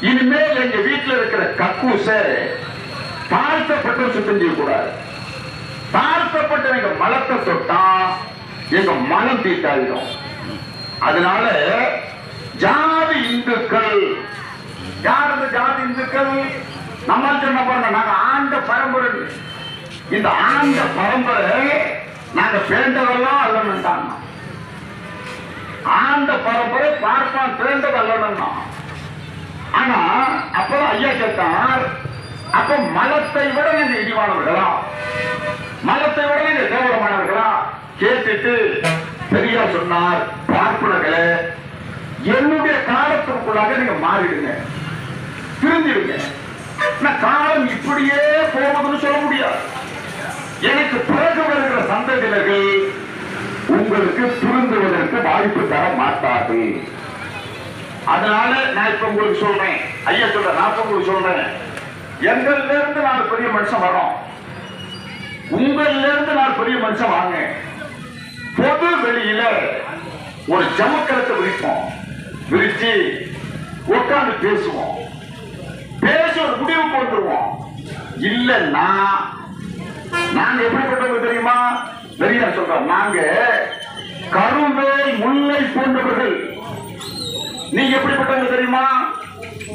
இனிமேல் எங்க வீட்டில் இருக்கிற கக்கூச தாழ்த்தப்பட்ட சுத்தம் செய்யக்கூடாது. தாழ்த்தப்பட்ட எங்க மலத்தை தொட்டா எங்க மனம் தீட்டாயிடும். அதனால ஜாதி இந்துக்கள் யார்? இந்த ஜாதி இந்துக்கள் நம்ம சொன்ன பாருங்க, நாங்க ஆண்ட பரம்பரை. இந்த ஆண்ட பரம்பரை நாங்க பேண்டதெல்லாம் அல்லணுட்டாங்க. ஆண்ட பரம்பரை பார்ப்பான் பேண்டது அல்லணும்னா. ஆனா அப்பதான் ஐயா கேட்டார், அப்ப மலத்தை விட நீங்க இடிவானவர்களா, மலத்தை விட நீங்க கேவலமானவர்களா கேட்டுட்டு பெரியார் சொன்னார், பார்ப்பனர்களே என்னுடைய காலத்திற்குள்ளாக நீங்க மாறிடுங்க, திருந்திடுங்க. காலம் இப்படியே போவதுன்னு சொல்ல முடியாது. எனக்கு பிறகு வருகிற சந்ததியினர்கள் உங்களுக்கு திருந்துவதற்கு வாய்ப்பு தர மாட்டார்கள். அதனால நான் இப்ப உங்களுக்கு சொல்றேன், ஐயா சொல்றேன், நான் உங்களுக்கு சொல்றேன், எங்கள்ல இருந்து நான் பெரிய மனுஷன் வரோம், உங்கள்ல இருந்து நான் பெரிய மனுஷன் வாங்க. பொது வெளியில ஒரு ஜமக்கலத்தை விரிப்போம், விரிச்சு உட்கார்ந்து பேசுவோம், பேசி ஒரு முடிவுக்கு வந்துருவோம். இல்லன்னா நாங்க எப்படிப்பட்டவங்க தெரியுமா? பெரியார் சொல்றோம், நாங்க கருவேல் முல்லை போன்றவர்கள். நீங்க எப்படிப்பட்டவங்க தெரியுமா?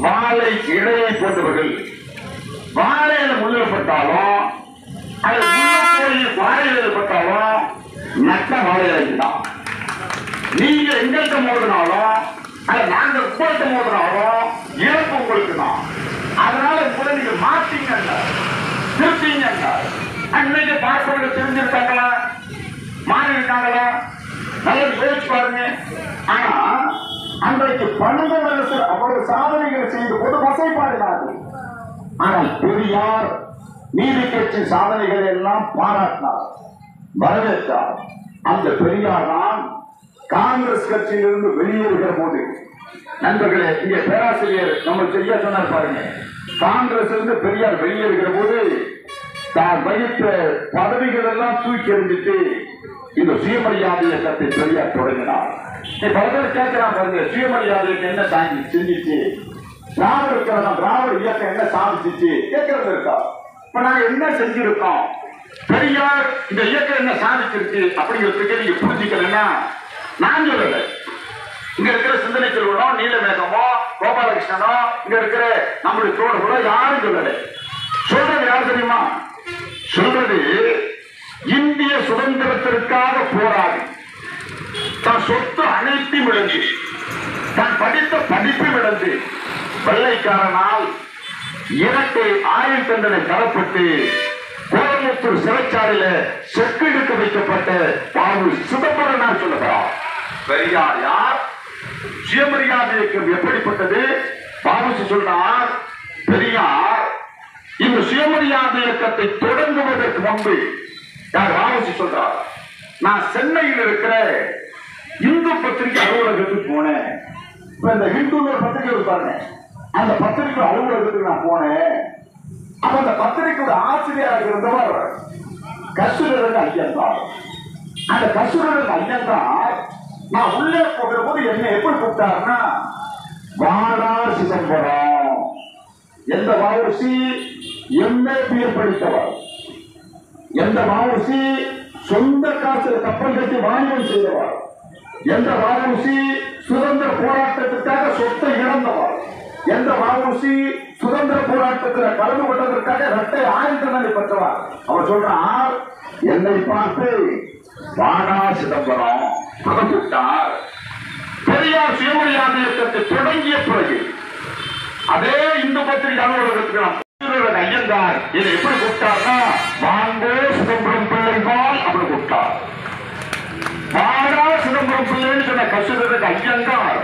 வாழை இடையை போன்றவர்கள். வாழையில முள்ளப்பட்டாலும் அது வாழையில பட்டாலும் நட்ட வாழையில தான். நீங்க எங்கள்கிட்ட மோதினாலும் அதை நாங்க உங்கள்கிட்ட மோதினாலும் இழப்பு உங்களுக்கு தான். அதனால கூட நீங்க மாத்தீங்க, திருத்தீங்க. அன்னைக்கு பார்ப்பவர்கள் தெரிஞ்சிருக்காங்களா, மாறி இருக்காங்களா? நல்லா யோசிச்சு பாருங்க. ஆனா அன்றைக்கு பன்னெண்டு அவரது சாதனைகளை செய்து போது வசைப்பாடினார்கள். ஆனால் பெரியார் நீதி கட்சி சாதனைகளை எல்லாம் பாராட்டினார், வரவேற்றார். அந்த பெரியார் தான் காங்கிரஸ் கட்சியிலிருந்து வெளியேறுகிற போது, நண்பர்களே இங்க பேராசிரியர் நம்ம சரியா சொன்னார் பாருங்க, காங்கிரஸ் இருந்து பெரியார் வெளியேறுகிற போது தான் வகித்த பதவிகள் எல்லாம் தூக்கி எறிஞ்சிட்டு இந்த சுயமரியாதை இயக்கத்தை பெரியார் தொடங்கினார். பல பேர் கேட்கிறான் பாருங்க, சுயமரியாதைக்கு என்ன தாங்கி செஞ்சிச்சு, திராவிட இயக்கம் என்ன சாதிச்சிச்சு கேட்கறது இருக்கா? இப்ப நாங்க என்ன செஞ்சிருக்கோம், பெரியார் இந்த இயக்கம் என்ன சாதிச்சிருக்கு அப்படிங்கிறதுக்கு நீங்க புரிஞ்சுக்கலன்னா நான் சொல்லல. இங்க இருக்கிற சிந்தனை செல்வனோ, நீலமேகமோ, கோபாலகிருஷ்ணனோ, இங்க இருக்கிற நம்முடைய தோழர்களோ யாரும் சொல்லல. சொல்றது யார் தெரியுமா? சொல்றது இந்திய சுதந்திரத்திற்காக போராடி தான் சொத்து அனைத்தும் இழந்து, தான் படித்த படிப்பும் இழந்து, வெள்ளைக்காரனால் இரட்டை ஆயுள் தண்டனை தரப்பட்டு கோயம்புத்தூர் சிறைச்சாலையில செக்கு எடுக்க வைக்கப்பட்ட பாவு சிதம்பரம் சொல்லுகிறார். பெரியார் யார்? சுயமரியாதை இயக்கம் எப்படிப்பட்டது? பாபுசி சொல்றார், பெரியார் இந்த சுயமரியாதை இயக்கத்தை தொடங்குவதற்கு முன்பு யார்? பாபுசி சொல்றார், நான் சென்னையில் இருக்கிற இந்து பத்திரிகை அலுவலகத்துக்கு போனேன். இப்ப இந்த ஹிந்து பத்திரிகை இருப்பாங்க, அந்த பத்திரிகை அலுவலகத்துக்கு நான் போனேன். அப்ப அந்த பத்திரிகையோட ஆசிரியராக இருந்தவர் கஸ்தூரன் ஐயங்கார். அந்த கஸ்தூரன் ஐயங்கார் நான் உள்ளே போகிற போது என்ன எப்படி கூப்பிட்டாருன்னா, வாடா சிதம்பரம். எந்த வாவுசி? MA படித்தவர். எந்த வாவுசி? சொந்த காசு கப்பல் கட்டி வாணிபம் செய்தவர். எந்த வாவுசி? சுதந்திர போராட்டத்திற்காக சொத்தை இழந்தவர். எந்த வாவுசி? சுதந்திர போராட்டத்தில் கலந்து கொண்டதற்காக இரட்டை ஆயுள் தண்டனை பெற்றவர். அவர் சொல்றார், என்னை பார்த்து வாடா சிதம்பரம் கூப்பிட்டார். பெரியார் சுயமரியாதை இயக்கத்தை தொடங்கிய பிறகு அதே இந்து பத்திரிகை அலுவலகத்துக்கு ஐயங்கார் இதை எப்படி கூப்பிட்டார்னா, வாங்கோ சிதம்பரம் பிள்ளைவாள் அப்படி கூப்பிட்டார். வாடா சிதம்பரம் பிள்ளைன்னு சொன்ன கஸ்தூரன் ஐயங்கார்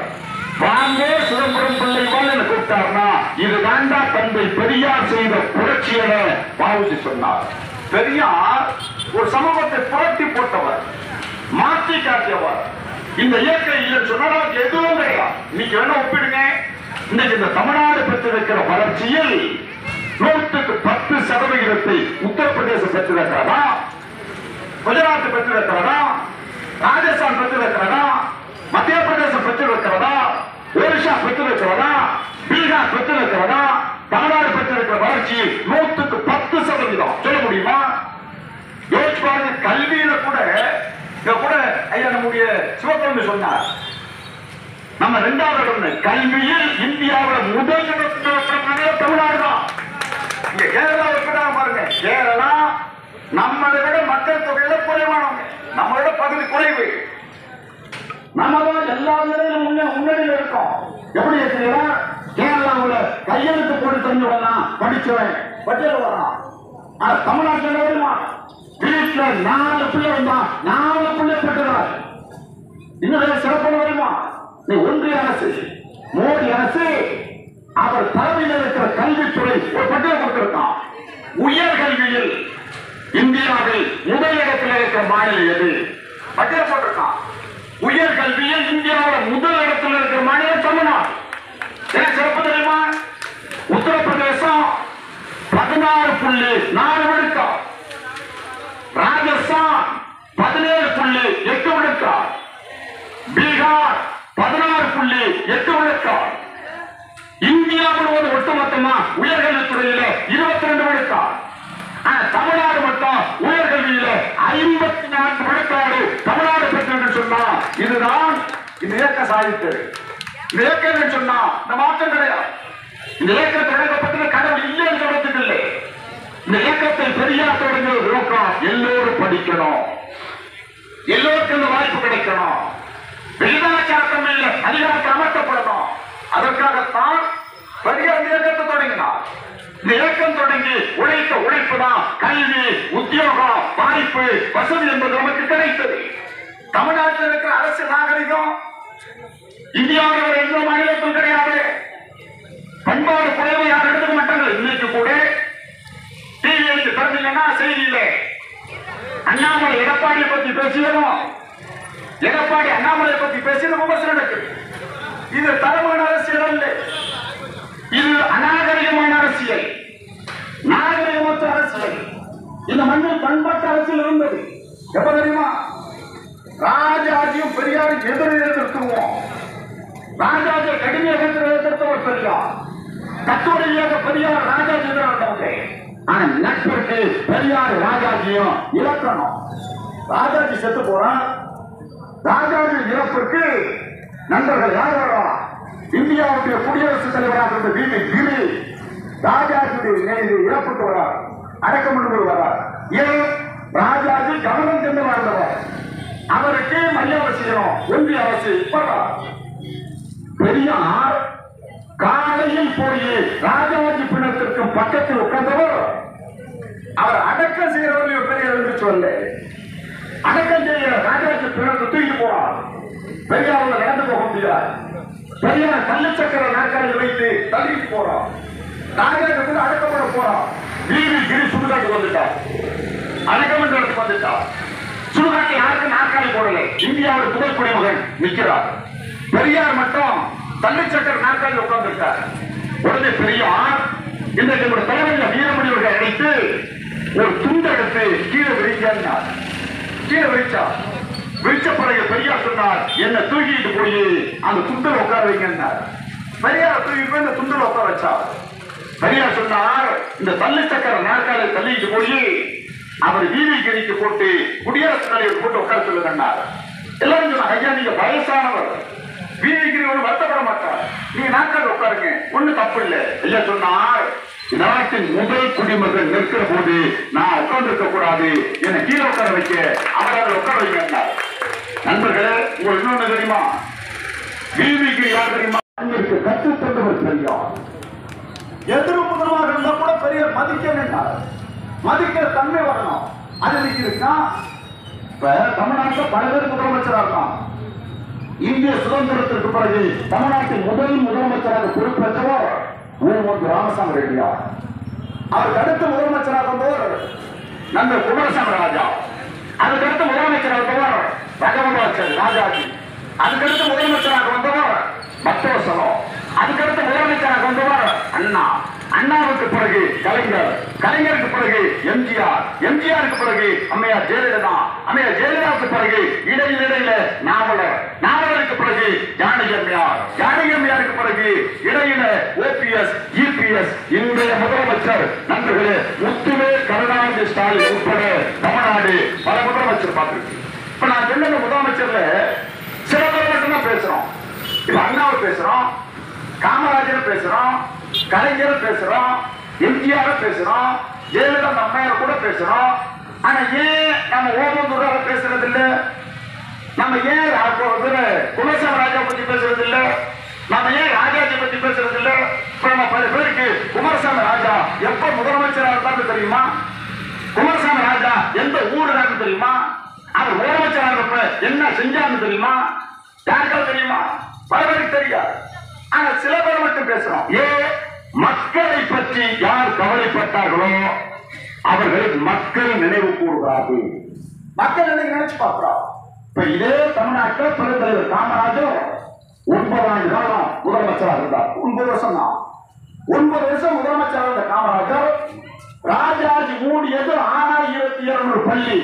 வாங்கோ சிதம்பரம் பிள்ளைவாள் என்று கூப்பிட்டார்னா, இது வேண்டா தந்தை பெரியார் செய்த புரட்சி என பாவுசி சொன்னார். பெரியார் ஒரு சமூகத்தை புரட்டி போட்டவர், மாற்றி காட்டியவர். இந்த இயக்கம் இல்லைன்னு சொன்னா நமக்கு எதுவும் கிடையாது. இன்னைக்கு வேணா ஒப்பிடுங்க, இன்னைக்கு இந்த தமிழ்நாடு பெற்றிருக்கிற வளர்ச்சியில் 110% உத்தரப்பிரதேசம் பெற்றிருக்கிறதா, குஜராத் பெற்றிருக்கிறதா, ராஜஸ்தான் பெற்றிருக்கிறதா, மத்திய பிரதேசம் பெற்றிருக்கிறதா, ஒரிசா பெற்றிருக்கிறதா, பீகார் பெற்றிருக்கிறதா? பெற்றிருக்கிறதா தமிழ்நாடு பெற்றிருக்கிற வளர்ச்சி 100% சொல்ல முடியுமா? யோசிச்சு பாருங்க. கல்வியில கூட ஐயா நம்முடைய சிவத்தொண்டு சொன்னார், நம்ம 2வது இடம் கல்வியில் இந்தியாவில் முதல் இடத்தில் தமிழ்நாடு தான். இங்க கேரளா இருக்கிறாங்க பாருங்க. கேரளா நம்மளை விட மக்கள் தொகையில குறைவானவங்க, நம்மளோட பகுதி குறைவு. நம்ம தான் எல்லா நிலையிலும் முன்னணியில் இருக்கோம். எப்படி இருக்கிறீங்களா? கேரளாவில் கையெழுத்து போட்டு தெரிஞ்சவெல்லாம் படிச்சவன் பட்டியல் வரான். தமிழ்நாட்டில் வருமா? வீட்டில் 4 பிள்ளை வந்தா 4 பிள்ளை பெற்றார். இன்னும் சிறப்பான வருமா? நீ ஒன்றிய அரசு மோடி அரசு அவர் தலைமையில் இருக்கிற கல்வித்துறை ஒரு பட்டியல் கொடுத்திருக்கான். உயர் கல்வியில் இந்தியாவில் முதல் இடத்தில் இருக்கிற மாநிலம் எது? பட்டியல் போட்டிருக்கான். உயர் கல்வியில் இந்தியாவில் முதல் இடத்தில் இருக்கிற மாநிலம் தமிழ்நாடு. சிறப்பு தெரியுமா? உத்தரப்பிரதேசம் 16.4 விழுக்காடு, ராஜஸ்தான் 17.8 விழுக்காடு, பீகார் 16.8 விழுக்காடு. இந்தியா முழுவதும் ஒட்டுமொத்தமா உயர்கல்வித்துறையில 22 விழுக்காடு. தமிழ்நாடு மட்டும் உயர்கல்வியில 54 விழுக்காடு தமிழ்நாடு பெற்று சொன்னா இதுதான் இந்த இயக்க சாதித்தது. இந்த இயக்கம் சொன்னா இந்த மாற்றம் கிடையாது. இந்த இயக்கம் தொடங்கப்பட்டது கடவுள் இல்லைன்னு சொல்றதுக்கு இல்லை. இந்த இயக்கத்தை பெரியார் தொடங்கிய நோக்கம் எல்லோரும் படிக்கணும், எல்லோருக்கும் இந்த வாய்ப்பு கிடைக்கணும், விகிதாச்சாரம் இல்லை அதிகாரத்தை அமர்த்தப்படணும். அதற்காகத்தான் பெரியார் இயக்கத்தை தொடங்கினார். இந்த இயக்கம் தொடங்கி உழைத்த உழைப்பு தான் கல்வி, உத்தியோகம், வாய்ப்பு, வசதி என்பது நமக்கு கிடைத்தது. தமிழ்நாட்டில் இருக்கிற அரசு நாகரிகம் இந்தியாவில் எந்த மாநிலத்தும் கிடையாது. பண்பாடு குறைவு யாரும் எடுத்துக்க மாட்டாங்க. இன்னைக்கு கூட டிவிக்கு திறந்தீங்கன்னா செய்தியில அண்ணாமலை எடப்பாடியை பத்தி பேசியதும், எடப்பாடி அண்ணாமலையை பத்தி பேசியதும் விமர்சனம் நடக்குது. இது தரமான அரசியல் அல்ல, இது அநாகரிகமான அரசியல், நாகரிகமற்ற அரசியல். இந்த மண்ணில் பண்பாட்டு அரசியல் இருந்தது. எப்ப தெரியுமா? ராஜாஜியும் பெரியாரும் எதிர்த்துவோம். ராஜாஜி கடுமையாக எதிர்த்தவர் பெரியார், தத்துவரீதியாக பெரியார் ராஜாஜி எதிரானவங்க. ஆனா நட்பிற்கு பெரியார் ராஜாஜியும் இலக்கணும். ராஜாஜி செத்து போறான். ராஜாஜி இறப்பிற்கு நண்பர்கள் யார் வரா? இந்தியாவுடைய குடியரசுத் தலைவராக இருந்த வீதி கிரி ராஜாஜியுடைய இறப்புக்கு வரார், அடக்கம் என்று வரார். ஏன்? ராஜாஜி கவனம் சென்று வாழ்ந்தவர், அவருக்கு மரியாதை செய்யணும் ஒன்றிய அரசு. பெரியார் காலையில் போய் ராஜாஜி பிணத்திற்கு பக்கத்தில் உட்கார்ந்தவர். அவர் அடக்கம் செய்யறவர்கள் பெரியார் என்று சொல்ல, அடக்கம் செய்ய ராஜாஜி பிணத்தை தூக்கி போறார். பெரியார் நடந்து போக முடியாது. பெரியார் கல்லு சக்கர நாற்காலில் வைத்து தள்ளிட்டு போறார். ராஜாஜி கூட அடக்கப்பட போறார். வீதி கிரி சுடுகாட்டு வந்துட்டார், அடக்கம் என்ற இடத்துக்கு வந்துட்டார். சுடுகாட்டு யாருக்கு நாற்காலி போடல. இந்தியாவோட முதல் குடிமகன் நிற்கிறார். பெரியார் மட்டும் தள்ளிச்சக்கர நாற்காலில் உட்கார்ந்திருக்கார். உடனே பெரியார் இன்றைக்கு நம்முடைய தலைவர்கள் வீரமணி அவர்களை அழைத்து ஒரு துண்டு எடுத்து கீழே விரிச்சார். கீழே விரிச்சார். விரிச்ச பிறகு பெரியார் சொன்னார், என்ன தூக்கிட்டு போய் அந்த துண்டில் உட்கார வைங்க. பெரியார் தூக்கிட்டு போய் இந்த துண்டில் உட்கார வச்சார். பெரியார் சொன்னார், இந்த தள்ளிச்சக்கர நாற்காலில் தள்ளிட்டு போய் அவர் வீதி கிரிக்கு போட்டு குடியரசுத் தலைவர் போட்டு உட்கார சொல்லுங்க. எல்லாரும் சொன்னாங்க, ஐயா நீங்க வயசானவர், வீதிக்கு ஒரு வருத்தப்பட மாட்டார், நீங்க நாட்கள் உட்காருங்க, ஒண்ணு தப்பு இல்லை. ஐயா சொன்னார், நாட்டின் முதல் குடிமகன் நிற்கிற போது நான் உட்கார்ந்து இருக்க கூடாது, என்னை கீழே உட்கார வைக்க அவரால் உட்கார வைக்க. நண்பர்களே, உங்களுக்கு இன்னொன்னு தெரியுமா? வீதிக்கு யார் தெரியுமா? கற்றுத்தந்தவர் பெரியார். எதிர் முதல்வராக இருந்தா கூட பெரியார் மதிக்க வேண்டாம், மதிக்கிற தன்மை வரணும். அது இருக்கா? இப்ப தமிழ்நாட்டில் பல பேர் முதலமைச்சராக இருக்கான். இந்திய சுதந்திரத்திற்கு பிறகு தமிழ்நாட்டின் முதல் முதலமைச்சராக பொறுப்பேற்றவர் ஊமூர் ராமசாமி ரெட்டியார். அவருக்கு அடுத்த முதலமைச்சராக வந்தவர் நண்பர் குமாரசாமி ராஜா. அதுக்கடுத்து முதலமைச்சராக வந்தவர் ரகவதாச்சர் ராஜாஜி. அதுக்கடுத்து முதலமைச்சராக வந்தவர் பக்தவசலம். அதுக்கடுத்து முதலமைச்சராக வந்தவர் அண்ணா. அண்ணாவுக்கு பிறகு கலைஞர், கலைஞருக்கு பிறகு எம்ஜிஆர், எம்ஜிஆருக்கு பிறகு அம்மையார் ஜெயலலிதா, அம்மையார் ஜெயலலிதாவுக்கு பிறகு இடையில நாவலர், நாவலருக்கு பிறகு ஜானகி அம்மையார், ஜானகி அம்மையாருக்கு பிறகு இடையில ஓபிஎஸ், இன்றைய முதலமைச்சர் நண்பர்களே முத்துவே கருணாநிதி ஸ்டாலின் உட்பட தமிழ்நாடு பல முதலமைச்சர் பார்த்திருக்கு. இப்ப நான் சொன்ன முதலமைச்சர்ல சில பேர் மட்டும்தான் பேசுறோம். இப்ப அண்ணாவை பேசுறோம், காமராஜர் பேசுறோம், கலைஞர் பேசுறோம், எம்ஜிஆர் பேசுறோம், ஜெயலலிதா அம்மையார் கூட பேசுறோம். ஆனா ஏன் நம்ம ஓமந்தூராக பேசுறது இல்ல? நம்ம ஏன் குலசாமி ராஜா பத்தி பேசுறது இல்ல? நம்ம ஏன் ராஜாஜி பத்தி பேசுறது இல்ல? நம்ம பல பேருக்கு குமாரசாமி ராஜா எப்ப முதலமைச்சராக இருந்தாலும் தெரியுமா? குமாரசாமி ராஜா எந்த ஊருக்காரன்னு தெரியுமா? அவர் முதலமைச்சராக இருப்ப என்ன செஞ்சான்னு தெரியுமா? யாருக்காவது தெரியுமா? பல பேருக்கு தெரியாது. ஆனா சில பேர் மட்டும் பேசுறோம். ஏன் மக்களை பற்றி யார் கவலைப்பட்டார்களோ அவர்களுக்கு மக்கள் நினைவு கூறுகிறார்கள். மக்கள் நினைச்சு பார்க்கிறோம். இப்ப இதே தமிழ்நாட்டில் பெருந்தலைவர் காமராஜர் 9 ஆண்டு காலம் முதலமைச்சராக இருந்தார். 9 வருஷம் தான். 9 வருஷம் முதலமைச்சராக இருந்த காமராஜர் ராஜாஜி மூடியது 6200 பள்ளி.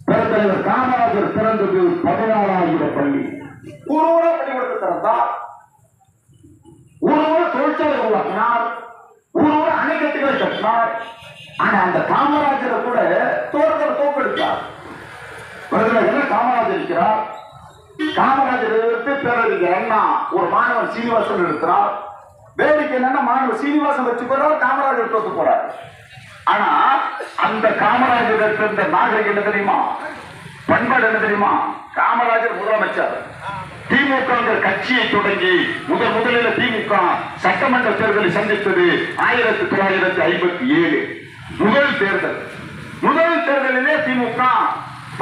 பெருந்தலைவர் காமராஜர் பிறந்தது 14,000 பள்ளி. ஊரோட பள்ளிக்கூடத்தை திறந்தார், ஊரோட தொழிற்சாலை உருவாக்கினார், ஊரோட அணைக்கட்டுகளை கட்டினார். ஆனா அந்த காமராஜரை கூட தோட்டத்தில் தோக்கெடுத்தார். காமராஜர் இருக்கிறார். காமராஜர் எதிர்த்து பேரறிஞர் அண்ணா ஒரு மாணவன் சீனிவாசன் இருக்கிறார். வேடிக்கை என்னன்னா மாணவர் சீனிவாசன் வச்சு போறார், காமராஜர் தோத்து போறார். ஆனா அந்த காமராஜர் இருந்த நாகரிகம் என்ன தெரியுமா? பண்பாடு என்ன தெரியுமா? காமராஜர் முதலமைச்சர் திமுக கட்சியை தொடங்கி முதலில் திமுக சட்டமன்ற தேர்தலை சந்தித்தது 1957 முதல் தேர்தல். முதல் தேர்தலிலே திமுக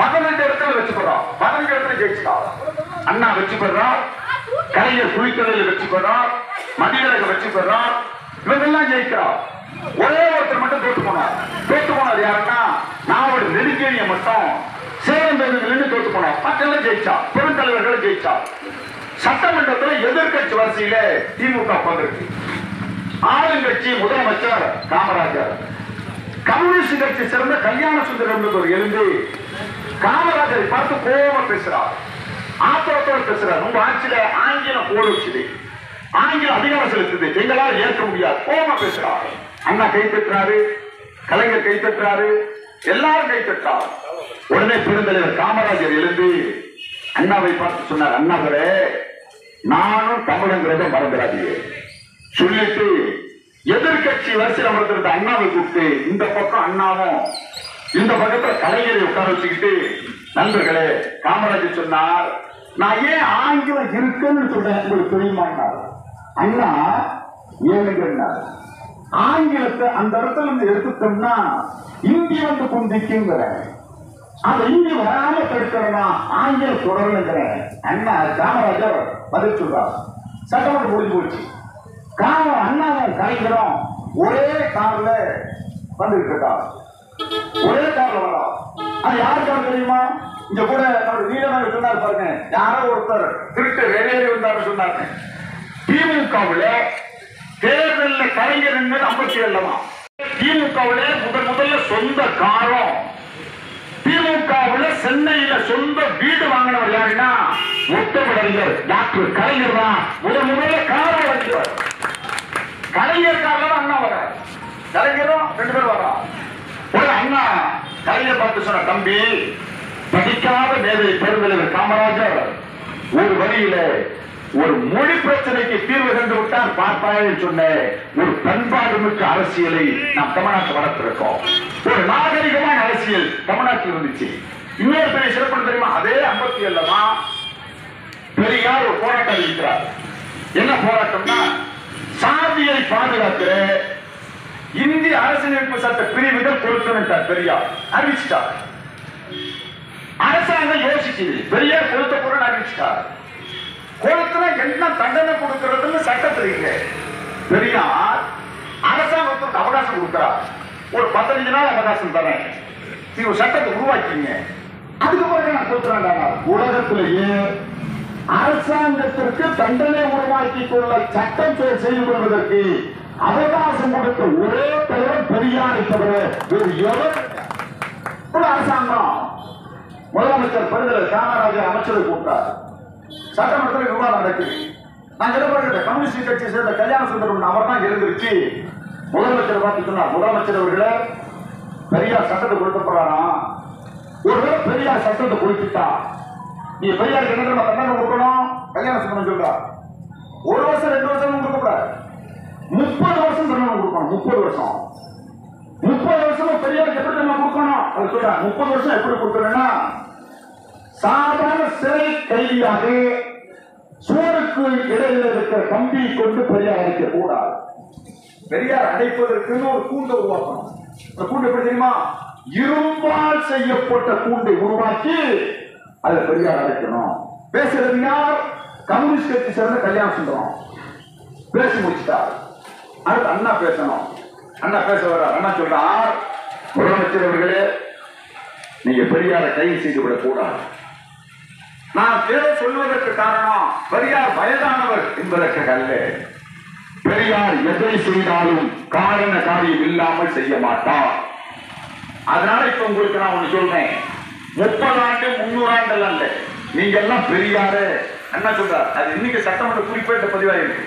18 இடத்துல வெற்றி பெறார். 15 இடத்துல ஜெயிச்சார். அண்ணா வெற்றி பெறார், கலைஞர் குளித்தலையில் வெற்றி பெறார், மதியழக வெற்றி பெறார். இவங்கெல்லாம் ஜெயிக்கிறார். ஒரே ஒருத்தர் மட்டும் தோற்று போனார். தோற்று போனார் யாருன்னா நாவோட நெடுஞ்செழியை மட்டும் சேலம் தேர்தலில் தோற்று போனார். மக்கள் ஜெயிச்சார், பெருந்தலைவர்கள் ஜெயிச்சார். சட்டமன்றத்தில் எதிர்கட்சி வரிசையில திமுக பங்கிருக்கு. ஆளுங்கட்சி முதலமைச்சர் காமராஜர். கம்யூனிஸ்ட் கட்சி சேர்ந்த கல்யாண சுந்தரம் எழுந்து காமராஜரை பார்த்து கோபமா பேசுறார், ஆத்திரத்தோட பேசுறார். உங்க ஆட்சியில ஆங்கிலம் போடுச்சு, ஆங்கிலம் அதிகாரம் செலுத்துது, எங்களால் ஏற்க முடியாது, கோபமா பேசுறார். அண்ணா கை தட்டுறாரு, கலைஞர் கை தட்டுறாரு, எல்லாரும் கை தட்டார். உடனே பெருந்தலைவர் காமராஜர் எழுந்து அண்ணாவை பார்த்து சொன்னார், அண்ணாவரே நானும் தமிழங்கிறத மறந்துடாதீங்க சொல்லிட்டு எதிர்கட்சி வரிசையில் அமர்ந்திருந்த அண்ணாவை கூப்பிட்டு இந்த பக்கம் அண்ணாவும் இந்த பக்கத்துல கலைஞரை உட்கார வச்சுக்கிட்டு, நண்பர்களே காமராஜர் சொன்னார், நான் ஏன் ஆங்கிலம் இருக்குன்னு சொல்றேன் உங்களுக்கு தெரியுமா? அண்ணா ஏனுங்க ஆங்கிலத்தை அந்த இடத்துல இருந்து எடுத்துட்டோம்னா இந்தி வந்து குந்திக்குங்கிற அந்த இந்தி வராம தடுக்கிறனா ஆங்கிலம் தொடரணுங்கிற அண்ணா காமராஜர் பதில் சொல்றார். சட்டமன்றம் முடிஞ்சு போச்சு. அண்ணாவும் கலைஞரும் ஒரே கார்ல வந்துட்டு இருக்கார். ஒரே கார்ல வரா. அது யாருக்காக தெரியுமா? இங்க கூட வீரமாக சொன்னார் பாருங்க, யாரோ ஒருத்தர் திருட்டு வெளியேறி வந்தாரு சொன்னாங்க. திமுகவுல தேர்தலில் கலைஞர் 57 திமுகவுல முதல்ல சொந்த காரம், திமுகவுல சென்னையில சொந்த வீடு வாங்கினவர் யாருன்னா முத்தமிழறிஞர் டாக்டர் கலைஞர் தான். முதல்ல கார் வழங்கியவர். கலைஞர் காரில் அண்ணா வர, கலைஞரும் 2 பேர் வரா. ஒரு அண்ணா கலைஞர் பார்த்து சொன்ன, தம்பி படிக்காத மேதை பெருந்தலைவர் காமராஜர் ஒரு வழியில ஒரு மொழி பிரச்சனைக்கு தீர்வு கண்டு விட்டார் பார்ப்பாய் சொன்ன ஒரு பண்பாடு மிக்க அரசியலை நாம் தமிழ்நாட்டில் வளர்த்திருக்கோம். ஒரு நாகரிகமான அரசியல் தமிழ்நாட்டில் இருந்துச்சு. இன்னொரு பெரிய சிறப்பு தெரியுமா? அதே 57 பெரியார் ஒரு போராட்டம் அறிவிக்கிறார். என்ன போராட்டம்னா சாதியை பாதுகாக்கிற இந்திய அரசியலமைப்பு சட்ட பிரிவுகள் கொடுத்து பெரியார் அறிவிச்சிட்டார். அரசாங்கம் யோசிச்சு பெரியார் கொடுத்த பொருள் அறிவிச்சிட்டார். கொடுத்தா என்ன தண்டனை கொடுக்கிறதுன்னு சட்டத்தில் இல்லை. பெரியார் அரசாங்கத்துக்கு அவகாசம் கொடுக்கிறார். ஒரு 15 நாள் அவகாசம் தரேன், நீங்க சட்டத்தை உருவாக்கிங்க, அதுக்கு பிறகு நான் கொடுக்குறேன். உலகத்திலேயே அரசாங்கத்திற்கு தண்டனை உருவாக்கி கொள்ள சட்டம் செய்து கொள்வதற்கு அவகாசம் கொடுத்த ஒரே தலைவர் பெரியாரை தவிர வேறு எவரும் அரசாங்கம் முதலமைச்சர் பெருந்தலைவர் காமராஜர் அமைச்சரை கூப்பிட்டார். சட்டமன்றத்தில் விவாதம் நடக்குது. நான் கம்யூனிஸ்ட் கட்சியை சேர்ந்த கல்யாண சுந்தரம் அவர் தான் எழுந்திருச்சு முதலமைச்சர் பார்த்து சொன்னார், முதலமைச்சர் அவர்களே பெரியார் சட்டத்தை கொடுக்கப்படுறாராம். ஒருவேளை பெரியார் சட்டத்தை கொடுத்துட்டா நீ பெரியாருக்கு என்ன நம்ம தண்டனை கொடுக்கணும்? கல்யாணம் பண்ண சொல்றா. 1 வருஷம் 2 வருஷம் கொடுக்கக்கூடாது, 30 வருஷம் தண்டனை கொடுக்கணும். 30 வருஷம் 30 வருஷமும் பெரியாருக்கு எப்படி நம்ம கொடுக்கணும்? அது சொல்ற 30 வருஷம் எப்படி கொடுக்கணும்னா, சாதாரண சிறை கைதியாக சூருக்கு இடையில இருக்கிற கம்பி கொண்டு பெரியார் அடைக்க கூடாது. பெரியார் அடைப்பதற்குன்னு ஒரு கூண்டை உருவாக்கணும். அந்த கூண்டு எப்படி தெரியுமா? இரும்பால் செய்யப்பட்ட கூண்டை உருவாக்கி அதை பெரியார் அடைக்கணும். பேசுறது யார்? கம்யூனிஸ்ட் கட்சி சேர்ந்த கல்யாண சுந்தரம் பேசி முடிச்சிட்டார். அடுத்து அண்ணா பேசணும். அண்ணா பேச வர அண்ணா சொல்றார், முதலமைச்சர் அவர்களே நீங்க பெரியாரை கைது செய்து விடக் கூடாது. நான் பேரை சொல்வதற்கு காரணம் பெரியார் வயதானவர் என்பதற்கு அல்ல. பெரியார் எதை செய்தாலும் காரண காரியம் இல்லாமல் செய்ய மாட்டார். அதனால இப்ப உங்களுக்கு நான் ஒண்ணு சொல்றேன், 30 ஆண்டு 300 ஆண்டு அல்ல, நீங்க எல்லாம் பெரியாரு. அண்ணா சொல்றார், அது இன்னைக்கு சட்டமன்ற குறிப்பிட்ட பதிவாயிருக்கு.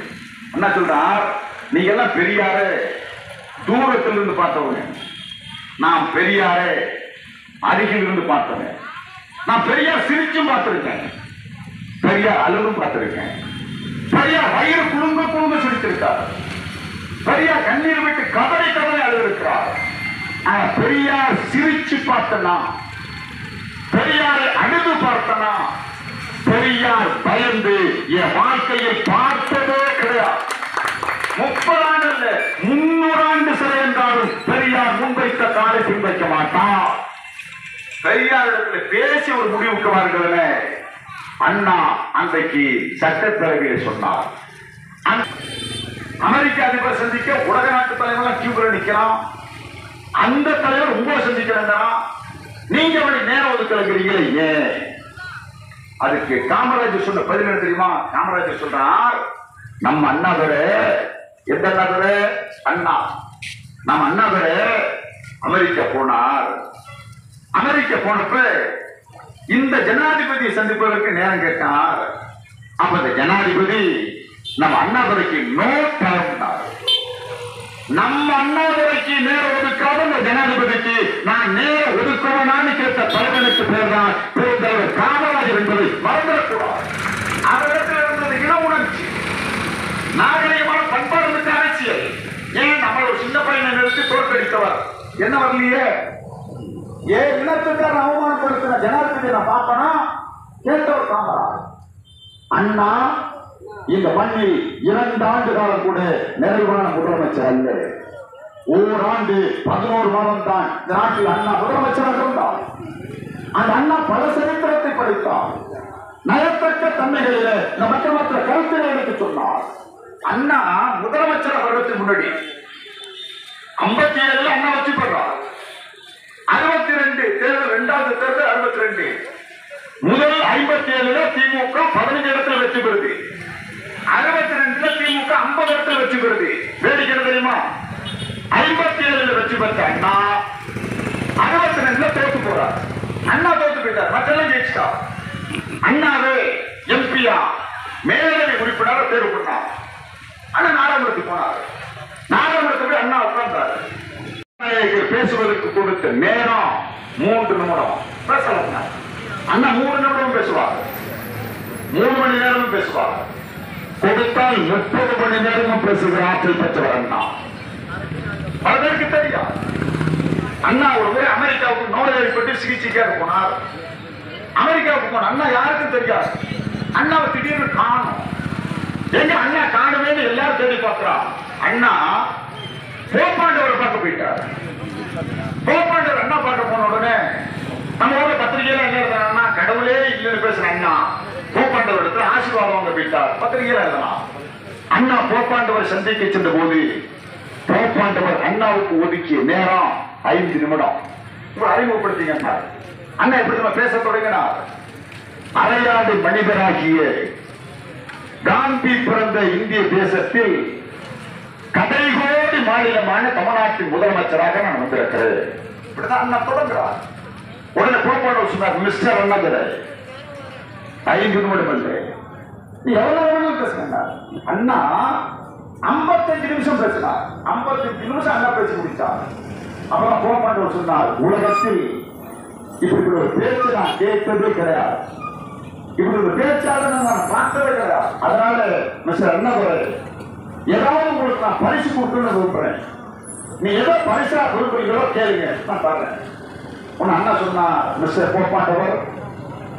அண்ணா சொல்றார், நீங்க எல்லாம் பெரியாரு தூரத்தில் இருந்து பார்த்தவங்க, நான் பெரியாரு அருகில் இருந்து பார்த்தவன். நான் பெரியார் சிரிச்சும் பார்த்திருக்கேன், பெரியார் அழுவும் பார்த்திருக்கேன், பெரியார் வயிறு குழுங்க குழுங்க சிரித்திருக்கார், பெரியார் கண்ணீர் விட்டு கதறி கதறி அழுதிருக்கிறார். பெரியார் சிரிச்சு பார்த்தனா, பெரியாரை அழுது பார்த்தனா, பெரியார் பயந்து என் வாழ்க்கையில் பார்த்ததே கிடையாது. 30 ஆண்டு அல்ல, 300 ஆண்டு சிறை என்றாலும் பெரியார் முன்வைத்த காலை பின்வைக்க மாட்டார். பெரியார் இடத்துல பேசி ஒரு முடிவுக்கு வாருங்கள். அண்ணா அன்றைக்கு சட்டப்பேரவையில் சொன்னார், அமெரிக்க அதிபர் சந்திக்க உலக நாட்டு தலைவர்கள் கியூபில் நிக்கலாம், அந்த தலைவர் உங்களை சந்திக்கிறா, நீங்க அவனை நேரம் ஒதுக்கலைங்கிறீங்களே ஏன்? அதுக்கு காமராஜர் சொன்ன பதில் என்ன தெரியுமா? காமராஜர் சொல்றார், நம்ம அண்ணாவர எந்த அண்ணாவர அண்ணா, நம்ம அண்ணாவர அமெரிக்கா போனார். அமெரிக்கா போனப்ப இந்த ஜனாதிபதி சந்திப்பதற்கு நேரம் கேட்டார். அப்ப இந்த ஜனாதிபதி நம்ம அண்ணாதுரைக்கு நோ டைம், நம்ம அண்ணாதுரைக்கு நேரம் ஒதுக்காத இந்த ஜனாதிபதிக்கு நான் நேரம் ஒதுக்குவேனான்னு கேட்ட தலைவனுக்கு பேர் தான் பெருந்தலைவர் காமராஜர் என்பதை மறந்துடக்கூடாது. அவரிடத்தில் இருந்தது இன உணர்ச்சி, நாகரிகமான பண்பாடு மிக்க அரசியல். ஏன் நம்ம ஒரு சின்ன பையனை நிறுத்தி தோற்கடித்தவர் என்ன வரலையே? ஏன் இனத்துக்கான அவமானப்படுத்தின ஜனாதிபதி நான் பார்ப்பனா கேட்டவர் காமராஜர். அண்ணா இந்த மண்ணில் 2 ஆண்டு காலம் கூட நிறைவான முதலமைச்சர் அல்ல, ஓராண்டு 11 மாதம் தான் இந்த நாட்டில் அண்ணா முதலமைச்சராக இருந்தார். அந்த அண்ணா பல சரித்திரத்தை படித்தார், நயத்தக்க தன்மைகளில் இந்த மற்ற கருத்துக்களை எடுத்து சொன்னார். அண்ணா முதலமைச்சர் வருவதற்கு முன்னாடி 57 அண்ணா வச்சு பெறார். 62 தேர்தல், 2வது தேர்தல் 62, முதல் 57 திமுக 15 இடத்துல வெற்றி பெறுது, 62 திமுக 50 இடத்துல வெற்றி பெறுது. வேடிக்கை தெரியுமா? 57 வெற்றி பெற்ற அண்ணா 62 தோத்து போறார். அண்ணா தோத்து போயிட்டார், மற்றெல்லாம் ஜெயிச்சிட்டார். அண்ணாவே எம்பியா மேலவை உறுப்பினராக தேர்வு பண்ணார். அண்ணா நாடாளுமன்றத்துக்கு போனார். நாடாளுமன்றத்தில் அண்ணா உட்கார்ந்தார். பேசுவதற்கு கொடுத்த நேரம் 3 நிமிடம் பேசலாம். அண்ணா 3 நிமிடம் பேசுவார், 3 மணி நேரமும் பேசுவார். கொடுத்தால் 30 மணி நேரமும் பேசுகிற ஆற்றல் பெற்றவர் அண்ணா. பல பேருக்கு தெரியாது. அண்ணா ஒரு முறை அமெரிக்காவுக்கு நோயாளிப்பட்டு சிகிச்சைக்காக போனார். அமெரிக்காவுக்கு போன அண்ணா யாருக்கும் தெரியாது. அண்ணாவை திடீர்னு காணும். எங்க அண்ணா காணுமே எல்லாரும் தேடி பார்க்கிறார். அண்ணா போப்பாண்டவரை பார்க்க போயிட்டார். போப்பாண்டவர் அண்ணா பார்க்க போன உடனே நம்ம ஊர்ல பத்திரிகையில என்ன எழுதுனா, கடவுளே இல்லைன்னு பேசுற அண்ணா போப்பாண்டவர் இடத்துல ஆசீர்வாதம் வாங்க போயிட்டார். பத்திரிகையில எழுதலாம். அண்ணா போப்பாண்டவர் சந்திக்க சென்ற போது போப்பாண்டவர் அண்ணாவுக்கு ஒதுக்கிய நேரம் 5 நிமிடம். அறிமுகப்படுத்திங்க அண்ணா எப்படி நம்ம பேச தொடங்கினார். அரையாண்டு மனிதராகிய காந்தி பிறந்த இந்திய தேசத்தில் கடைகோடி மாநிலமான தமிழ்நாட்டின் முதலமைச்சராக நான் வந்திருக்கிறேன். இப்படிதான் அண்ணா தொடங்குறார். உடனே போப்பாண்டவர் சொன்னார், மிஸ்டர் அண்ணாதுரை 5 நிமிடம் இல்லை, நீ எவ்வளவு பேசுங்க. அண்ணா 55 நிமிஷம் பேசினார். 55 நிமிஷம் அண்ணா பேசி முடித்தார். அப்புறம் போப்பாண்டவர் சொன்னார், உலகத்தில் இப்படி ஒரு பேச்சு நான் கேட்கவே கிடையாது, இப்படி ஒரு பேச்சாளர் நான் பார்த்ததே கிடையாது. அதனால மிஸ்டர் அண்ணாதுரை, ஏதாவது உங்களுக்கு நான் பரிசு கொடுக்கணும்னு விரும்புறேன். நீ ஏதோ பரிசா விரும்புறீங்களோ கேளுங்க, நான் தர்றேன். உன்ன அண்ணா சொன்னா, மிஸ்டர் போப்பாண்டவர்,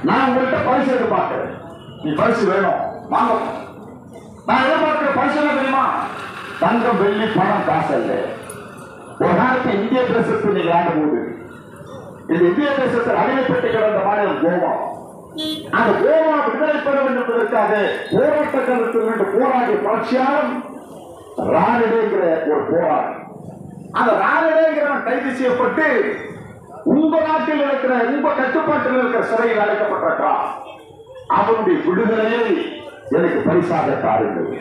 நான் உங்கள்கிட்ட பரிசு எதிர்பார்க்கிறேன். நீ பரிசு வேணும் வாங்கணும். நான் எதிர்பார்க்கிற பரிசு என்ன தெரியுமா? தங்கம், வெள்ளி, பணம், காசு அல்ல. ஒரு காலத்து இந்திய தேசத்தில் நீங்க ஆடும் போது இந்த இந்திய தேசத்தில் அடிமைப்பட்டு கிடந்த மாநிலம் கோவா. அந்த கோவா விடுதலை பெற வேண்டும் என்பதற்காக போராட்ட கருத்தில் போராடிய புரட்சியாளன் ராணிடேங்கிற ஒரு போராடி. அந்த ராணிடேங்கிறவன் கைது செய்யப்பட்டு உங்க நாட்டில் இருக்கிற உங்க கட்டுப்பாட்டில் இருக்கிற சிறையில் அடைக்கப்பட்டிருக்கிறான். அவனுடைய விடுதலையை எனக்கு பரிசாக தாருங்கள்.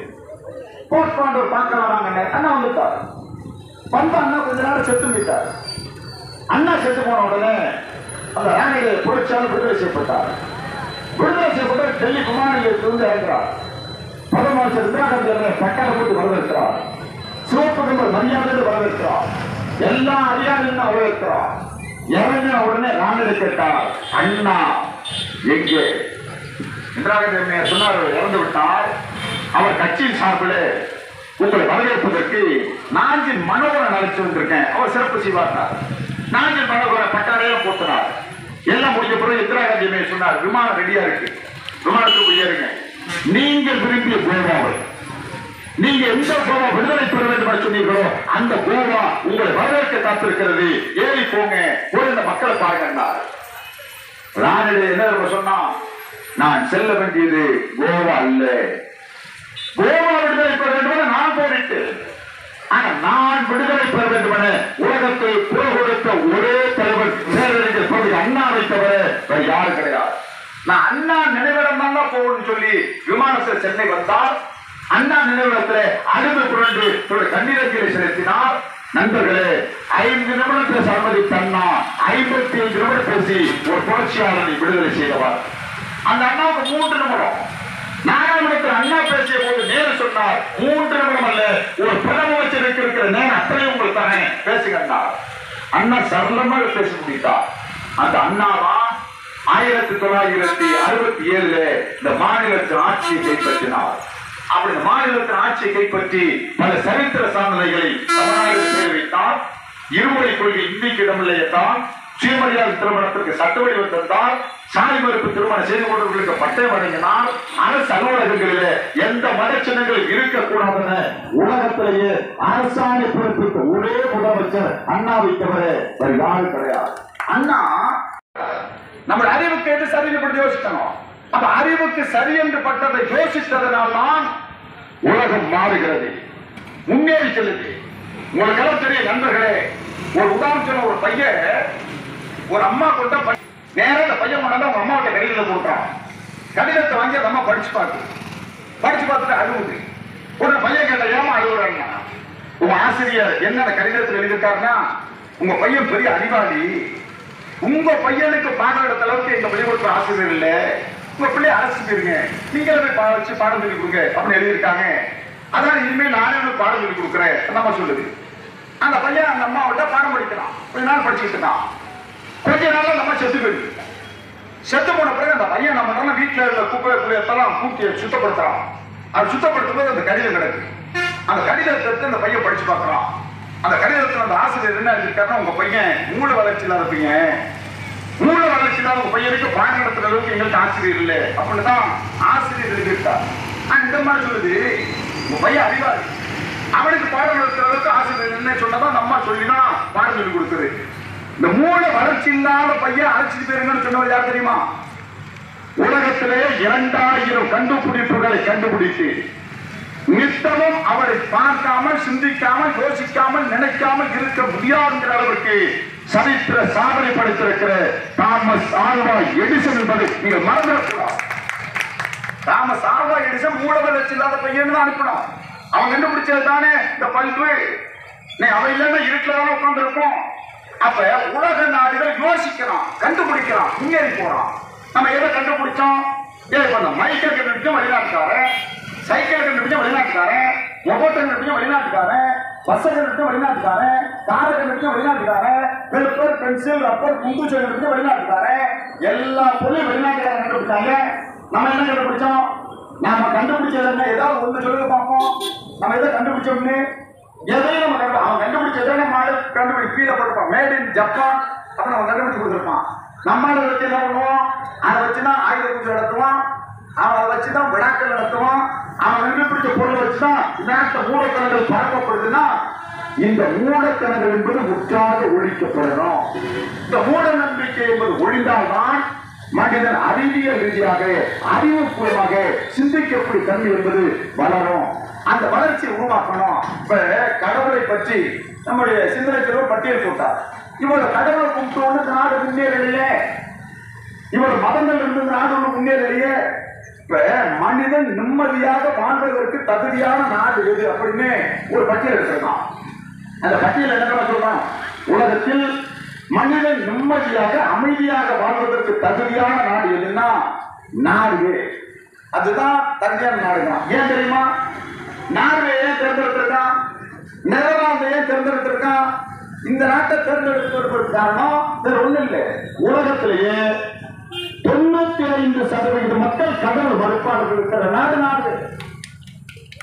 போர்ட்பாண்டவர் பார்க்கலாம் அண்ணா வந்துட்டார். வந்த அண்ணா கொஞ்ச நேரம் செத்து விட்டார். அண்ணா செத்து போன உடனே அந்த ராணியை புரட்சியாளர் விடுதலை செய்யப்பட்டார். விடுதலை செய்யப்பட்ட டெல்லி விமான நிலையத்திலிருந்து இறங்குறார். முதலமைச்சர் இந்திரா காந்தி பட்டாள போட்டு வரவேற்கிறார். சிவப்பு கம்பர் மரியாதையோடு வரவேற்கிறார். எல்லா அதிகாரிகளும் வரவேற்கிறார். இறங்கின உடனே ராணியை கேட்டார், அண்ணா எங்கே? இந்திரா காந்தி சொன்னார், இறந்து விட்டார். அவர் கட்சியின் சார்பில் உங்களை வரவேற்பதற்கு நாஞ்சில் மனோகரன் அழைச்சு வந்திருக்கேன், அவர் சிறப்பு செய்வார். நாஞ்சில் மனோகரன் பட்டாரையும் போட்டினார். எல்லாம் முடிஞ்ச பிறகு இந்திரா காந்தி சொன்னார், விமானம் ரெடியா இருக்கு, விமானத்துக்கு ஏறுங்க. நீங்கள் விரும்பிய கோவாவை, நீங்க எந்த கோவா விடுதலை பெற வேண்டும் என்று சொன்னீர்களோ அந்த கோவா உங்களை வரவேற்க காத்திருக்கிறது, ஏறி போங்க, போய் இந்த மக்களை பாருங்க. ராணிடே என்ன சொன்னா, நான் செல்ல வேண்டியது கோவா அல்ல, கோவா விடுதலை பெற வேண்டும் என நான் போரிட்டேன். ஆனா நான் விடுதலை பெற வேண்டும் என உலகத்தை குரல் கொடுத்த ஒரே தலைவர் பேரறிஞர் பகுதி அண்ணாவை தவிர வேறு யாரும் கிடையாது. நான் அண்ணா நினைவிடம் தான் போகணும்னு சொல்லி விமானத்தில் சென்னை வந்தார். அண்ணா நினைவிடத்தில் அழுது புரண்டு கண்ணீரஞ்சலி செலுத்தினார். நண்பர்களே, 5 நிமிடம் பேச அனுமதித்த அண்ணா 55 நிமிடம் பேசி ஒரு புரட்சியாளரை விடுதலை செய்தவர். அந்த அண்ணாவுக்கு 3 நிமிடம். 4ஆம் இடத்தில் அண்ணா பேசிய போது நேரு சொன்னார், 3 நிமிடம் அல்ல, ஒரு பிரதம அமைச்சருக்கு இருக்கிற நேரம் அத்தனையும் உங்களுக்கு தானே பேசுகிறார். அண்ணா சரளமாக பேசி முடித்தார். அந்த அண்ணாதான் 1967 இந்த மாநிலத்தின் ஆட்சியை கைப்பற்றினார். அப்படி இந்த மாநிலத்தின் ஆட்சியை கைப்பற்றி பல சரித்திர சாதனைகளை தமிழ்நாடு தெரிவித்தார். இருமொழி கொள்கை இந்திக்கு இடமில்லை என்றால், சுயமரியாதை திருமணத்திற்கு சட்ட வடிவம் தந்தார். சாதி மறுப்பு திருமணம் செய்து கொண்டவர்களுக்கு பட்டயம் வழங்கினார். அரசு அலுவலகங்களிலே எந்த மதச்சின்னங்களும் இருக்கக்கூடாது என உலகத்திலேயே அரசாணை பிறப்பித்த ஒரே முதலமைச்சர் அண்ணாவை தவிர வேறு யாரும் கிடையாது. அண்ணா நம்ம அறிவுக்கு எது சரின்னு யோசிக்கணும். அப்ப அறிவுக்கு சரி என்று பட்டதை யோசித்ததனால்தான் உலகம் மாறுகிறது, முன்னேறி செல்லுது. உங்களுக்கு எல்லாம் தெரியும் நண்பர்களே, ஒரு உதாரணம், ஒரு பையன் ஒரு அம்மா கொண்ட நேரம் அந்த பையன் கொண்டாந்து அவங்க அம்மாவோட கடிதத்தை கொடுக்குறான். கடிதத்தை வாங்கி அந்த அம்மா படிச்சு பார்த்துட்டு அழுவுது. ஒரு பையன் கேட்ட, ஏமா அழுகுறாங்க? உங்க ஆசிரியர் என்ன கடிதத்தில் எழுதியிருக்காருன்னா, உங்க பையன் பெரிய அறிவாளி, உங்க பையனுக்கு பாடம் எடுத்த அளவுக்கு எங்க பள்ளி கொடுக்குற ஆசிரியர் இல்ல, உங்க பிள்ளைய அரசு போயிருங்க, நீங்களே போய் வச்சு பாடம் சொல்லி கொடுங்க அப்படின்னு எழுதியிருக்காங்க. அதான் இனிமேல் நானே பாடம் சொல்லி கொடுக்குறேன் நம்ம சொல்லுது. அந்த பையன் அந்த அம்மாவோட பாடம் படிக்கிறான். கொஞ்ச நாள் படிச்சுட்டு இருக்கான். கொஞ்ச நாள் நம்ம செத்து போயிருக்கு. செத்து போன பிறகு அந்த பையன் நம்ம வீட்டில் இருந்த குப்பை புள்ளையெல்லாம் கூட்டி சுத்தப்படுத்துறான். அது சுத்தப்படுத்தும் போது அந்த கடிதம் கிடக்கு. அந்த கடிதத்தை எடுத்து அந்த பையன் படிச்சு பார்க்கறான். அந்த கடிதத்தில் அந்த ஆசிரியர் என்ன எழுதியிருக்காருன்னா, உங்க பையன் மூளை வளர்ச்சி இல்லாத பையன், மூளை வளர்ச்சி இல்லாத உங்க பையனுக்கு பாடம் நடத்துற அளவுக்கு எங்களுக்கு ஆசிரியர் இல்லை அப்படின்னு தான் ஆசிரியர் எழுதியிருக்கார். இந்த மாதிரி சொல்லுது, உங்க பையன் அறிவாளி, அவனுக்கு பாடம் நடத்துற அளவுக்கு ஆசிரியர் என்ன சொன்னதான் நம்ம சொல்லிதான் பாடம் சொல்லி கொடுக்குது. இந்த மூளை வளர்ச்சி இல்லாத பையன் அழைச்சிட்டு போயிருங்கன்னு சொன்னவர் யார் தெரியுமா? உலகத்திலே 2000 கண்டுபிடிப்புகளை கண்டுபிடித்து நித்தமும் அவரை பார்க்காமல், சிந்திக்காமல், யோசிக்காமல், நினைக்காமல் இருக்க முடியாதுங்கிற அளவுக்கு சரித்திர சாதனை படைத்திருக்கிற தாமஸ் ஆல்வா எடிசன் என்பதை நீங்கள் மறந்துடக்கூடாது. தாமஸ் ஆல்வா எடிசன் மூளை வளர்ச்சி இல்லாத பையன் தான் அனுப்பணும். அவன் கண்டுபிடிச்சது தானே இந்த பல்பு. அவன் இல்லைன்னா இருட்டில் தானே உட்கார்ந்து இருக்கும். அப்ப உலக நாடுகள் யோசிக்கிறான், கண்டுபிடிக்கிறான், முன்னேறி போறான். நம்ம எதை கண்டுபிடிச்சோம்? மைக்கேல் கண்டுபிடிச்சோம் வெளிநாட்டுக்காரன், சைக்கிள் கண்டுபிடிச்சோம் வெளிநாட்டுக்காரன், ஒவ்வொருத்தங்க வெளிநாட்டுக்காரன், பசங்க வெளிநாட்டுக்காரன், காரகனுக்கு வெளிநாட்டுக்காரன், பேப்பர், பென்சில், ரப்பர், குண்டுச்சலுக்கு வெளிநாட்டுக்காரன், எல்லா பொருளையும் வெளிநாட்டுக்காரன் கண்டுபிடிச்சாங்க. நம்ம என்ன கண்டுபிடிச்சோம்? நாம கண்டுபிடிச்சது ஏதாவது ஒன்று சொல்லுங்க பார்ப்போம். நம்ம எதை கண்டுபிடிச்சோம்னு எதையும் நம்ம அவன் கண்டுபிடிச்சதை நம்ம கண்டுபிடி கீழே போட்டுப்பான். மேட் இன் ஜப்பான் அப்படின்னு அவன் கண்டுபிடிச்சு கொடுத்துருப்பான். நம்ம அதை வச்சு என்ன பண்ணுவோம்? அதை வச்சுதான் ஆயுத பூஜை நடத்துவான். அவன் அதை வச்சுதான் விழாக்கள் நடத்துவான். அவன் கண்டுபிடிச்ச பொருளை வச்சுதான் நாட்டு மூலக்கணங்கள் பரப்பப்படுதுன்னா இந்த மூலக்கணங்கள் என்பது முற்றாக ஒழிக்கப்படணும். இந்த மூட நம்பிக்கை என்பது ஒழிந்தால்தான் மனிதன் அறிவியல் ரீதியாக அறிவுபூர்வமாக சிந்திக்கக்கூடிய தன்மை என்பது வளரும். அந்த வளர்ச்சியை உருவாக்கணும். இப்ப கடவுளை பற்றி நம்முடைய சிந்தனைக்கு பட்டியல் போட்டார். இவ்வளவு கடவுளை கும்பிட்டு நாடு முன்னேறலையே, இவ்வளவு மதங்கள் இருந்து நாடு ஒன்று முன்னேறலையே. இப்ப மனிதன் நிம்மதியாக வாழ்வதற்கு தகுதியான நாடு எது அப்படின்னு ஒரு பட்டியல் எடுத்திருக்கான். அந்த பட்டியல் என்ன சொல்றான்? உலகத்தில் மனிதன் நிம்மதியாக அமைதியாக வாழ்வதற்கு தகுதியான நாடு எதுன்னா நார்வே. அதுதான் தகுதியான நாடுதான். ஏன் தெரியுமா? நார்வே ஏன் தேர்ந்தெடுத்திருக்கான்? நெதர்லாந்து ஏன் தேர்ந்தெடுத்திருக்கான்? இந்த நாட்டை தேர்ந்தெடுப்பதற்கு காரணம் வேற ஒண்ணும் இல்லை. உலகத்திலேயே 95% மக்கள் கடவுள் மறுப்பாளர்கள் இருக்கிற நாடு நார்வே.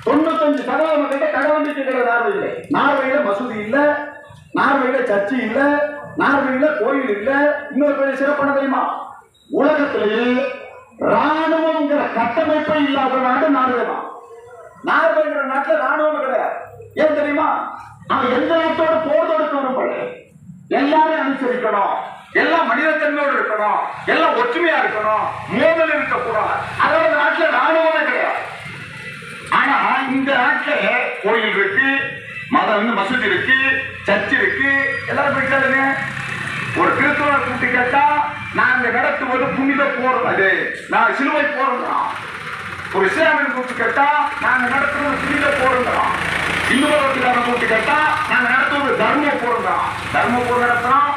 95% மக்கள் கடவுள் இருக்கிற நார்வே இல்லை. நார்வேல மசூதி இல்ல, நார்வேல சர்ச்சு இல்ல, நார்வேல கோயில் இல்ல. இன்னொரு பெரிய சிறப்பான தெரியுமா? உலகத்திலேயே ராணுவங்கிற கட்டமைப்பே இல்லாத நாடு நார்வே தான். நார்வேங்கிற நாட்டில் ராணுவம் கிடையாது. ஏன் தெரியுமா? அவன் எந்த நாட்டோட போர் தொடுக்க விரும்பல. எல்லாரும் அனுசரிக்கணும், எல்லாம் மனிதத்தன்மையோடு இருக்கணும், எல்லாம் ஒற்றுமையா இருக்கணும், மோதல் இருக்கக்கூடாது. அதோட நாட்டில் ராணுவமே கிடையாது. ஆனா இந்த நாட்டில் கோயில் இருக்கு, மதம் மசூதி இருக்கு, சர்ச் இருக்கு, எல்லாரும் போயிட்டாருங்க. ஒரு கிறிஸ்தவ கூட்டி கேட்டா நாங்க நடத்துவது புனித போர், அது நான் சிலுவை போறோம். ஒரு இஸ்லாமியன் கூட்டி கேட்டா நாங்க நடத்துவது புனித போருங்கிறோம். இந்துமதத்துக்காரன் கூட்டி கேட்டா நாங்க நடத்துவது தர்ம போருங்கிறோம். தர்ம போர் நடத்துறோம்,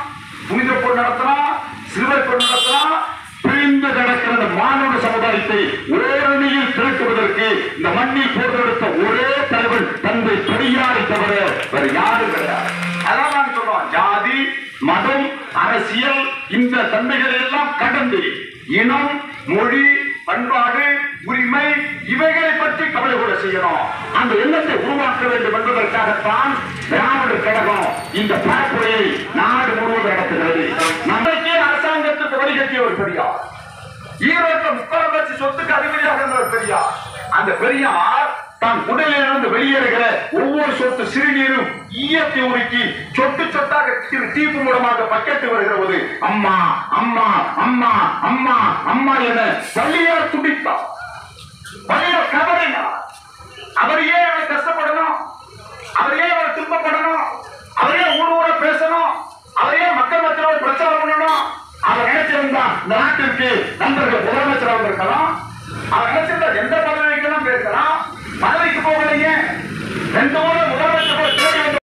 புனித போர் நடத்துறோம், சிலுவை போர் நடத்துறோம். பிரிந்து கிடக்கிற மாணவ சமுதாயத்தை ஓரணியில் திரட்டுவதற்கு இந்த மண்ணில் போர்த்தெடுத்த ஒரே தலைவர் தந்தை பெரியாரை தவிர வேறு யாரும் கிடையாது. அதான் நாங்க சொல்றோம், ஜாதி, மதம், அரசியல் இந்த தன்மைகளை எல்லாம் கடந்து இனம், மொழி, பண்பாடு, உரிமை இவைகளை பற்றி கவலை கூட செய்யணும். அந்த எண்ணத்தை உருவாக்க வேண்டும் என்பதற்காகத்தான் திராவிடர் கழகம் இந்த பரப்புரையை நாடு முழுவதும் நடத்துகிறது. நம்மளுக்கே அரசாங்கத்துக்கு வழிகட்டிய ஒரு பெரியார், ஈரோட்டில் 30 லட்சம் சொத்துக்கு அதிபதியாக இருந்தவர் பெரியார். அந்த பெரியார் தான் உடலிலிருந்து வெளியேறுகிற ஒவ்வொரு சொட்டு சிறுநீரும் ஈயத்தை உருக்கி சொட்டு சொட்டாக தீப்பு மூலமாக பக்கெட்டு வருகிறது. அம்மா அம்மா அம்மா அம்மா அம்மா என வள்ளியார் துடித்தார். வள்ளியார் கவலைனார். அவர் ஏன் அவரை கஷ்டப்படணும்? அவர் ஏன் அவரை துன்பப்படணும்? அவர் ஏன் ஊர் ஊர பேசணும்? அவர் ஏன் மக்கள் மத்தியில் பிரச்சாரம் பண்ணணும்? அவர் நினைச்சிருந்தா இந்த நாட்டிற்கு நண்பர்கள் முதலமைச்சராக இருக்கலாம். அவர் நினைச்சிருந்தா எந்த பதவிக்கெல்லாம் பேசலாம். பதவிக்கு போகலையே, 2 முதலமைச்சர் தேடி